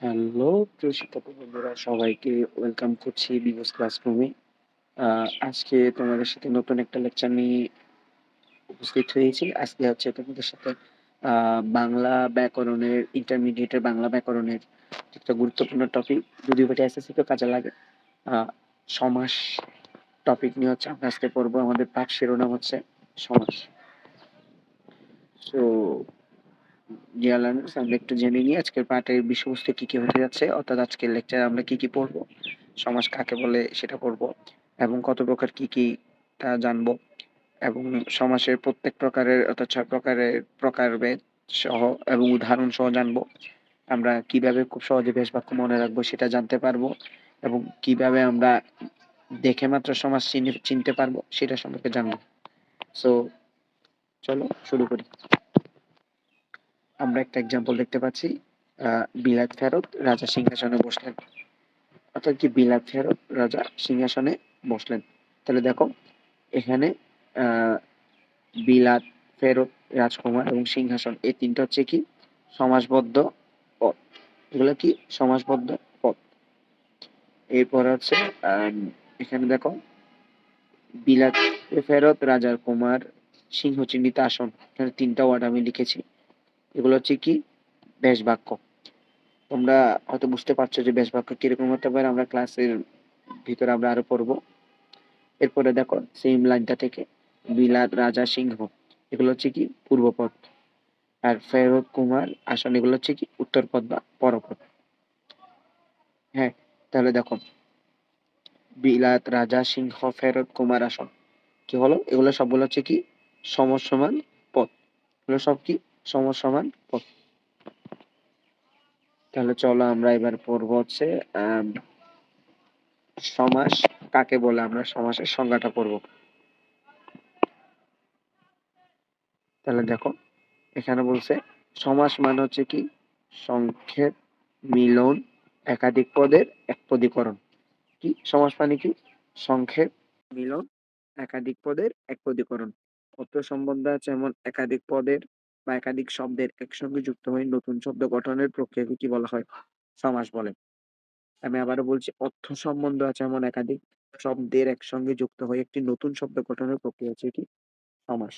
Hello প্রিয় শিক্ষার্থী বন্ধুরা, সবাইকে ওয়েলকাম করছি বিবস ক্লাসরুমে। আজকে তোমাদের সাথে নতুন একটা লেকচার নিয়ে উপস্থিত হয়েছি। আজকে হচ্ছে তোমাদের সাথে বাংলা ব্যাকরণের ইন্টারমিডিয়েটের বাংলা ব্যাকরণের একটা গুরুত্বপূর্ণ টপিক, যদিও এটা এসএসসি তে কাজে লাগে। সমাস টপিক নিয়ে হচ্ছে আমরা আজকে পড়বো। আমাদের পাঠ শিরোনাম হচ্ছে সমাস। সো ডিয়ার লার্নার্স, আমরা একটু জেনে নিই আজকের পাঠের বিষয়বস্তু কি কি হতে যাচ্ছে, অর্থাৎ আজকের লেকচারে আমরা কি কি পড়বো, সমাস কাকে বলে সেটা পড়বো, এবং কত প্রকার কি কি তা জানবো, এবং সমাসের প্রত্যেক প্রকারের অর্থাৎ 6 প্রকারের প্রকারভেদ সহ এবং উদাহরণ সহ জানবো। আমরা কিভাবে খুব সহজে বেশ বাক্য মনে রাখবো সেটা জানতে পারবো, এবং কিভাবে আমরা দেখে মাত্র সমাস চিনতে পারবো সেটা সম্পর্কে জানবো। সো চলো শুরু করি। আমরা একটা এক্সাম্পল দেখতে পাচ্ছি, বিলাত ফেরত রাজা সিংহাসনে বসলেন। অর্থাৎ কি, বিলাত ফেরত রাজা সিংহাসনে বসলেন। তাহলে দেখো এখানে আহ বিলাত ফেরত রাজকুমার এবং সিংহাসন, এই তিনটা হচ্ছে কি সমাসবদ্ধ পদ। এগুলো কি সমাসবদ্ধ পদ। এরপর হচ্ছে এখানে দেখো বিলাত ফেরত রাজার কুমার সিংহ চিহ্নিত আসন, এখানে তিনটা ওয়ার্ড আমি লিখেছি। এগুলো হচ্ছে কি ব্যাস বাক্য। তোমরা হয়তো বুঝতে পারছো যে ব্যাস বাক্য কিরকম হতে পারে, আমরা ক্লাসের ভিতরে আমরা আরো পড়বো। এরপরে দেখো সেম লাইনটা থেকে বিলাত রাজা সিংহ, এগুলো হচ্ছে কি পূর্বপদ। আর ফেরত কুমার আসন, এগুলো হচ্ছে কি উত্তরপদ বা পরপদ। হ্যাঁ, তাহলে দেখো বিলাত রাজা সিংহ ফেরত কুমার আসন কি হলো, এগুলো সবগুলো হচ্ছে কি সমসমান পদ। এগুলো সব কি সমসমান পদ। তাহলে চলো আমরা এবার পড়বো হচ্ছে আহ সমাস কাকে বলে, আমরা সমাসের সংজ্ঞাটা পড়বো। তাহলে দেখো এখানে বলছে সমাস মানে হচ্ছে কি সংক্ষেপ, মিলন, একাধিক পদের একপদীকরণ। কি সমাস মানে কি সংক্ষেপ, মিলন, একাধিক পদের একপদীকরণ। অর্থ সম্বন্ধ আছে এমন একাধিক পদের বা একাধিক শব্দের একসঙ্গে যুক্ত হয়ে নতুন শব্দ গঠনের প্রক্রিয়াকে কি বলা হয়, সমাস বলে। আমি আবারও বলছি, অর্থ সম্বন্ধ আছে এমন একাধিক শব্দের একসঙ্গে যুক্ত হয়ে একটি নতুন শব্দ গঠনের প্রক্রিয়া হচ্ছে কি সমাস।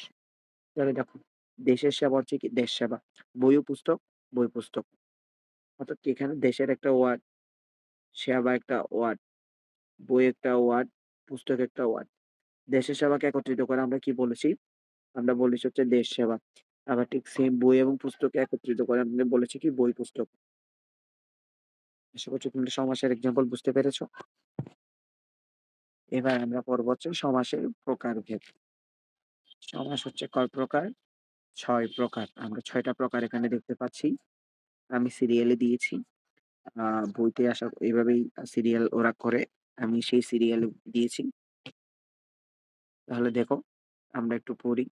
তাহলে দেখো দেশের সেবা হচ্ছে কি দেশ সেবা, বই ও পুস্তক বই পুস্তক। অর্থাৎ কি এখানে দেশের একটা ওয়ার্ড, সেবা একটা ওয়ার্ড, বই একটা ওয়ার্ড, পুস্তক একটা ওয়ার্ড। দেশের সেবাকে একত্রিত করে আমরা কি বলেছি, আমরা বলেছি হচ্ছে দেশ সেবা। আবার ঠিক সেম বই এবং পুস্তককে একত্রিত করে আমরা বলেছি কি বই পুস্তক। আশা করছি তুমি সমাসের এক্সাম্পল বুঝতে পেরেছো। এবার আমরা পড়ব হচ্ছে সমাসের প্রকারভেদ। সমাস হচ্ছে কয় প্রকার, 6 প্রকার। আমরা 6টা প্রকার এখানে দেখতে পাচ্ছি, আমি সিরিয়ালে দিয়েছি। বইতে আসা এইভাবেই সিরিয়াল ওরা করে, আমি সেই সিরিয়াল দিয়েছি। তাহলে দেখো আমরা একটু পড়ি।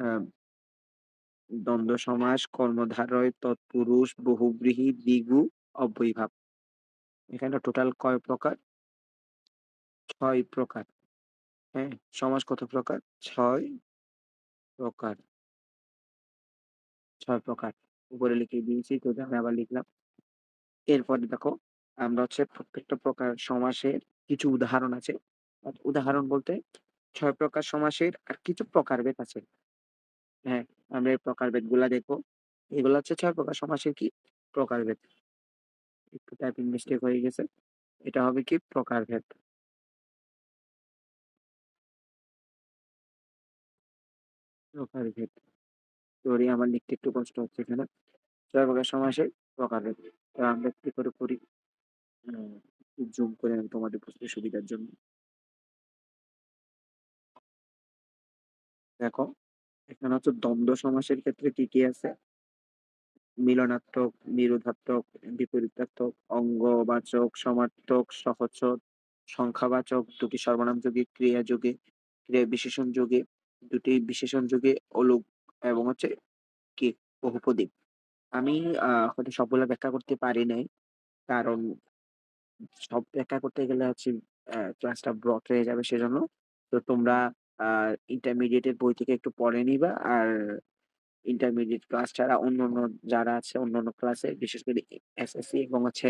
আহ, দ্বন্দ্ব সমাস, কর্মধারয়, তৎপুরুষ, বহুব্রীহি, দ্বিগু, অব্যয়ীভাব। এখানে টোটাল কয় প্রকার, 6 প্রকার। হ্যাঁ, সমাস কত প্রকার, 6 প্রকার। 6 প্রকার উপরে লিখে দিয়েছি, তো আমি আবার লিখলাম। এরপরে দেখো আমরা হচ্ছে প্রত্যেকটা প্রকার সমাসের কিছু উদাহরণ আছে। উদাহরণ বলতে 6 প্রকার সমাসের আর কিছু প্রকারভেদ আছে। হ্যাঁ, আমরা এই প্রকারভেদ গুলা দেখবো। এগুলো হচ্ছে 6 প্রকার সমাসের কি প্রকারভেদ। একটু টাইপিং মিস্টেক হয়ে গেছে, এটা হবে কি প্রকারভেদ। প্রকারভেদ, সরি আমার লিখতে একটু কষ্ট হচ্ছে এখানে। 6 প্রকার সমাসের প্রকারভেদ, তো আমরা কি করে করি, জুম করে আমি তোমাদের বুঝতে সুবিধার জন্য। দেখো এখানে হচ্ছে দ্বন্দ্ব সমাসের ক্ষেত্রে কি কি আছে, মিলনার্থক, নিরোধাত্মক, বিপরীতার্থক, অঙ্গবাচক, সমার্থক, সহচর, সংখ্যাবাচক, দুটি সর্বনাম যোগে, ক্রিয়া যোগে, ক্রিয়া বিশেষণ যোগে, দুটি বিশেষণ যোগে, অলোক, এবং হচ্ছে কি বহুপদী। আমি হয়তো সবগুলো ব্যাখ্যা করতে পারি নাই, কারণ সব ব্যাখ্যা করতে গেলে হচ্ছে ক্লাসটা ব্রড হয়ে যাবে, সেজন্য। তো তোমরা ইন্টারমিডিয়েটের বই থেকে একটু পড়ে নিবা, আর ইন্টারমিডিয়েট ক্লাস ছাড়া অন্যান্য যারা আছে অন্যান্য ক্লাসে বিশেষ করে এসএসসি এবং হচ্ছে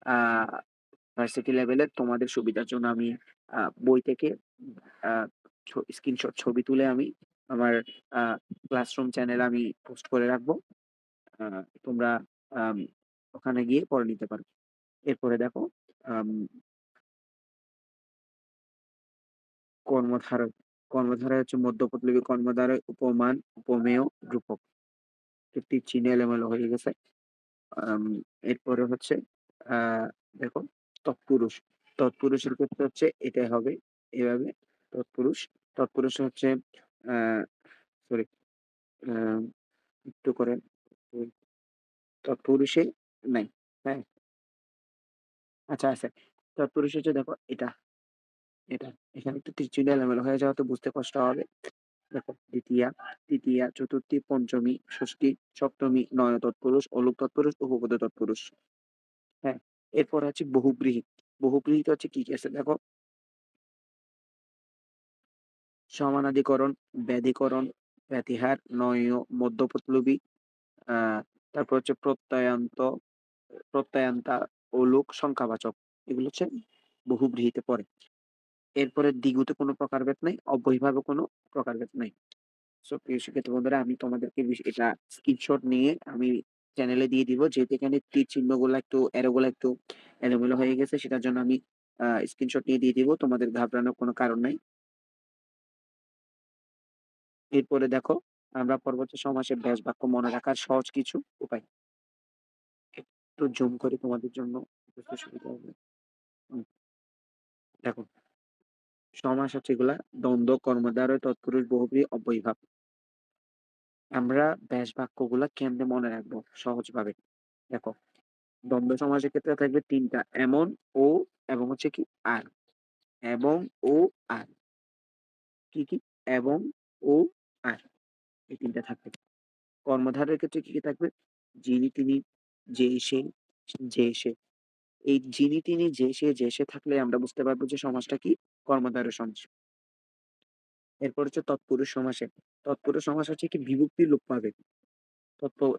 আ ভার্সিটি লেভেলের তোমাদের সুবিধার জন্য আমি বই থেকে আ স্ক্রিনশট ছবি তুলে আমি আমার আ ক্লাসরুম চ্যানেলে আমি পোস্ট করে রাখবো। আ তোমরা আম ওখানে গিয়ে পড়ে নিতে পারো। এরপরে দেখো আম কর্মধারয়। কর্মধারয় হচ্ছে মধ্যপদলোপী কর্মধারয়, উপমান, উপমেয়, রূপক। ৩ চিহ্ন এলোমেলো হয়ে গেছে। আম এরপরে হচ্ছে আ দেখো তৎপুরুষ। তৎপুরুষের ক্ষেত্রে হচ্ছে এটাই হবে এভাবে তৎপুরুষ। তৎপুরুষ হচ্ছে আ সরি আ একটু করে তৎপুরুষে নাই। হ্যাঁ? আচ্ছা আছে। তৎপুরুষ হচ্ছে দেখো এটা। এখানে একটু তীর চিহ্ন এলোমেলো হয়ে যাওয়াতে বুঝতে কষ্ট হবে। দেখো দ্বিতীয়া, তৃতীয়া, চতুর্থী, পঞ্চমী, ষষ্ঠী, সপ্তমী, নয় তৎপুরুষ, অলুক তৎপুরুষ, উপপদ তৎপুরুষ। হ্যাঁ? এরপর আছে বহুব্রীহি। বহুব্রীহিতে হচ্ছে কি আছে দেখো সমানাধিকরণ, ব্যাধিকরণ, ব্যতিহার, নয় মধ্যপটলবী, আ তারপর হচ্ছে প্রত্যয়ান্তা, অলুক, সংখ্যাবাচক। এগুলো হচ্ছে বহুব্রীহিতে পড়ে। এরপরে দ্বিগুতে কোনো প্রকারভেদ নাই, অব্যয়ীভাবে কোনো প্রকারভেদ নাই। সো প্রিয় শিক্ষার্থী বন্ধুরা আমি তোমাদেরকে এটা স্ক্রিনশট নিয়ে আমি চ্যানেলে দিয়ে দিব। যেহেতু এখানে তীর চিহ্নগুলা একটু এরো গুলা একটু এলোমেলো হয়ে গেছে সেটার জন্য আমি স্ক্রিনশট নিয়ে দিয়ে দিব। তোমাদের ঘাবড়ানোর কোনো কারণ নাই। এরপরে দেখো আমরা পরবর্তী সমাসের ব্যাস বাক্য মনে রাখার সহজ কিছু উপায়। একটু জুম করে তোমাদের জন্য বুঝতে সুবিধা হবে। হুম, দেখো সমাস হচ্ছে এগুলা দ্বন্দ্ব, কর্মদ্বারয়, তৎপুরুষ, বহুব্রীহি, অব্যয়ীভাব। আমরা ব্যাস বাক্যগুলা কেমনে মনে রাখবো সহজভাবে? দেখো দ্বন্দ্ব সমাসের ক্ষেত্রে থাকবে ৩ টা এমন, ও এবং হচ্ছে কি আর। এবং, ও, আর। কি? এবং, ও, আর। এই ৩ টা থাকবে। কর্মধারয়ের ক্ষেত্রে কি থাকবে? যিনি, তিনি, যে, সে, যে, সে। এই যিনি, তিনি, যে, সে থাকলে আমরা বুঝতে পারবো যে সমাসটা কি? কর্মধারয় সমাস। এরপর হচ্ছে তৎপুরুষ সমাসে। তৎপুরুষ সমাস হচ্ছে কি বিভক্তি লোপ পাবে।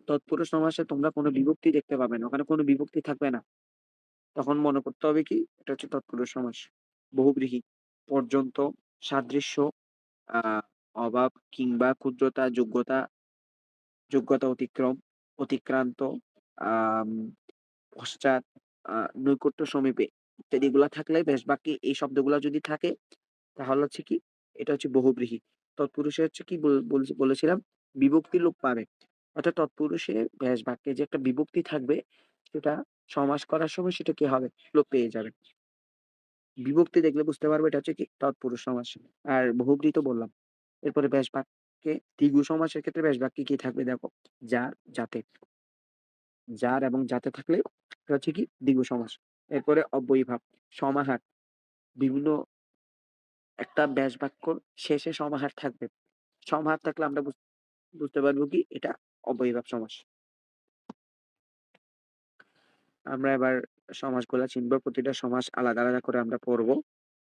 তৎপুরুষ সমাসে তোমরা কোনো বিভক্তি দেখতে পাবে না। ওখানে কোনো বিভক্তি থাকবে না। তখন মনে করতে হবে কি? এটা হচ্ছে তৎপুরুষ সমাস। বহুব্রীহি, পর্যন্ত, সাদৃশ্য, আ অভাব কিংবা ক্ষুদ্রতা, যোগ্যতা অতিক্রম, অতিক্রান্ত, আম পশ্চাৎ, আ নৈকট্য সমীপে ইত্যাদি এগুলা থাকলে বেশ বাকি এই শব্দগুলা যদি থাকে তাহলে হচ্ছে কি? এটা হচ্ছে বহুব্রীহি। তৎপুরুষে হচ্ছে কি বলেছিলাম? বিভক্তি লোপ পাবে। অর্থাৎ তৎপুরুষে ব্যাস বাক্যে যে একটা বিভক্তি থাকবে সেটা সমাস করার সময় সেটা কি হবে? লোপ পেয়ে যাবে। বিভক্তি দেখলে বুঝতে পারবো এটা হচ্ছে কি তৎপুরুষ সমাস। আর বহুব্রীহি তো বললাম। এরপরে ব্যাস বাক্যে দ্বিগু সমাসের ক্ষেত্রে ব্যাস বাক্যে কি থাকবে দেখো? যার, যাতে। যার এবং যাতে থাকলে এটা হচ্ছে কি দ্বিগু সমাস। এরপরে অব্যয়ীভাব, সমাহার। বিভিন্ন একটা ব্যাস বাক্যর শেষে সমাহার থাকবে। সমাহার থাকলে আমরা বুঝতে পারবো কি এটা অব্যয়ীভাব সমাস। আমরা এবার সমাসগুলা চিনব। প্রতিটা সমাস আলাদা করে আমরা পড়বো।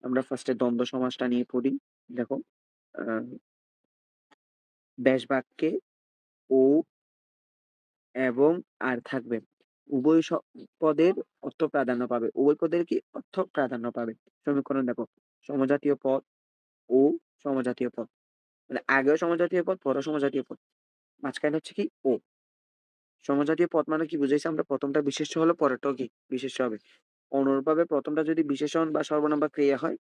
আমরা ফার্স্টে দ্বন্দ্ব সমাসটা নিয়ে পড়ি। দেখো আ ব্যাস বাক্যে ও এবং আর থাকবে। উভয় পদের অর্থ প্রাধান্য পাবে। উভয় পদের কি অর্থ প্রাধান্য পাবে। সমীকরণ দেখো সমজাতীয় পদ ও সমজাতীয় পদ। মানে আগেও সমজাতীয় পদ, পরেও সমজাতীয় পদ। মাঝখানে হচ্ছে কি ও। সমজাতীয় পদ মানে কি বুঝাইছি আমরা? ১ম টা বিশেষ্য হলে পরেরটাও কি বিশেষ্য হবে। অনুরূপভাবে ১ম টা যদি বিশেষণ বা সর্বনাম বা ক্রিয়া হয়,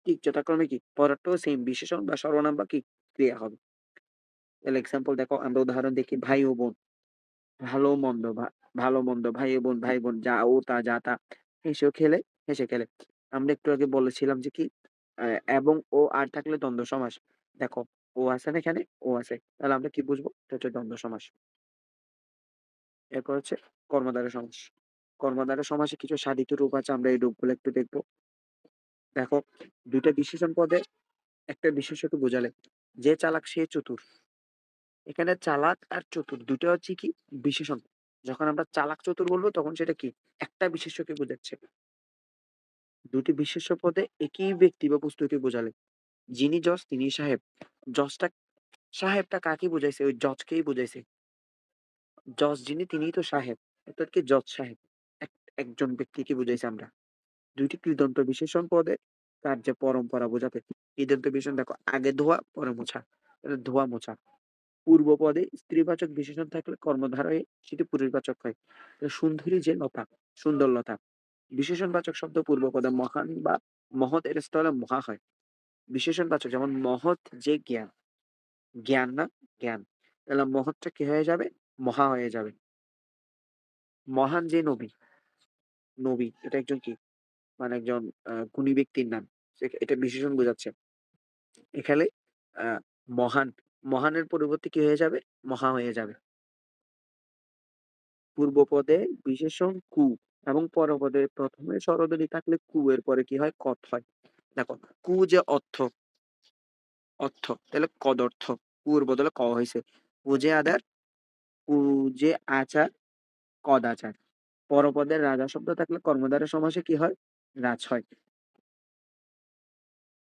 ঠিক যথাক্রমে কি পরেরটাও সেম বিশেষণ বা সর্বনাম বা কি ক্রিয়া হবে। তাহলে এক্সাম্পল দেখো আমরা উদাহরণ দেখি ভাই ও বোন। ভালো মন্দ ভালো মন্দ, ভাই ও বোন, ভাই বোন, যা ও তা, যা তা, হেসেও খেলে, হেসে খেলে। আমরা একটু আগে বলেছিলাম যে কি আ এবং ও আর থাকলে দ্বন্দ্ব সমাস। দেখো ও আছে না এখানে? ও আছে। তাহলে আমরা কি বুঝবো? এটা হচ্ছে দ্বন্দ্ব সমাস। এরপর হচ্ছে কর্মদ্বারয় সমাস। কর্মদ্বারয় সমাসে কিছু সাধিত রূপ আছে। আমরা এই রূপগুলো একটু দেখব। দেখো ২ টা বিশেষণ পদে একটা বিশেষ্যকে বোঝালে। যে চালাক সে চতুর। এখানে চালাক আর চতুর ২ টা হচ্ছে কি বিশেষণ। যখন আমরা চালাক চতুর বলব তখন সেটা কি? একটা বিশেষ্যকে বোঝাচ্ছে। ২ টি বিশেষ্য পদে একই ব্যক্তি বা বস্তুকে বোঝালে। যিনি জজ তিনিই সাহেব। জজটা সাহেবটা কাকে বুঝাইছে? ওই জজকেই বুঝাইছে। জজ যিনি তিনিই তো সাহেব। অর্থাৎ কি জজ সাহেব। এক একজন ব্যক্তিকে বুঝাইছি আমরা। ২ টি কৃদন্ত বিশেষণ পদে তার যে পরম্পরা বোঝাতে। কৃদন্ত বিশেষণ দেখো আগে ধোয়া পরে মোছা। ধোয়া মোছা। পূর্ব পদে স্ত্রীবাচক বিশেষণ থাকলে কর্মধারয়ে সেটি পুরুষবাচক হয়। সুন্দরী যে লতা, সুন্দর লতা। বিশেষণবাচক শব্দ পূর্ব পদে মহান বা মহৎ এর স্থলে মহা হয়। বিশেষণবাচক যেমন মহৎ যে জ্ঞান, জ্ঞান না জ্ঞান। তাহলে মহৎটা কি হয়ে যাবে? মহা হয়ে যাবে। মহান যে নবী, নবী এটা একজন কি? মানে একজন গুণী ব্যক্তির নাম। এটা বিশেষণ বোঝাচ্ছে। এখানে আ মহান, মহানের পরিবর্তে কি হয়ে যাবে? মহা হয়ে যাবে। পূর্বপদে বিশেষণ কু এবং পরপদে ১ম এ স্বরধ্বনি থাকলে কু এর পরে কি হয়? কথ হয়। দেখো কু যে অর্থ, অর্থ তাহলে কদর্থ। কু এর বদলে ক হইছে। কু যে আদার, কু যে আচার, কদাচার। পরপদের রাজা শব্দ থাকলে কর্মদ্বারয় সমাসে কি হয়? রাজ হয়।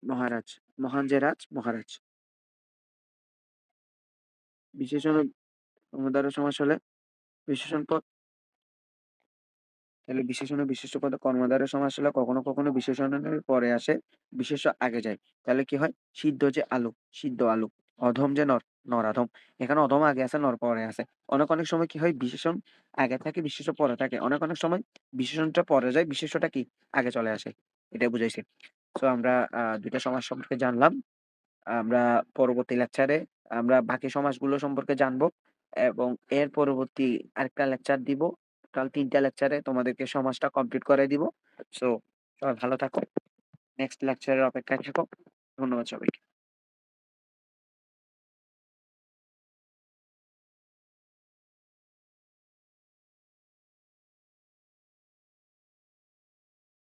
মহারাজ। মহান যে রাজ, মহারাজ। বিশেষণ কর্মদ্বারয় সমাস হলে বিশেষণ পদ তাহলে বিশেষণ ও বিশেষ্য পদে কর্মদ্বারয় সমাস হলে কখনো, কখনো বিশেষণের পরে আসে, বিশেষ্য আগে যায়। তাহলে কি হয়? সিদ্ধ যে আলু, সিদ্ধ আলু। অধম যে নর, নরাধম। এখানে অধম আগে আছে, নর পরে আছে। অনেক, অনেক সময় কি হয়? বিশেষণ আগে থাকে, বিশেষ্য পরে থাকে। অনেক, অনেক সময় বিশেষণটা পরে যায়, বিশেষ্যটা কি? আগে চলে আসে। এটাই বুঝাইছি। সো আমরা ২ টা সমাস সম্পর্কে জানলাম। আমরা পরবর্তী লেকচারে আমরা বাকি সমাসগুলো সম্পর্কে জানবো এবং এর পরবর্তী আরেকটা লেকচার দিব। টোটাল ৩ টা লেকচারে তোমাদেরকে সমাসটা কমপ্লিট করাই দিব। সো সবাই ভালো থাকো। নেক্সট লেকচারের অপেক্ষায় থাকো। ধন্যবাদ সবাইকে।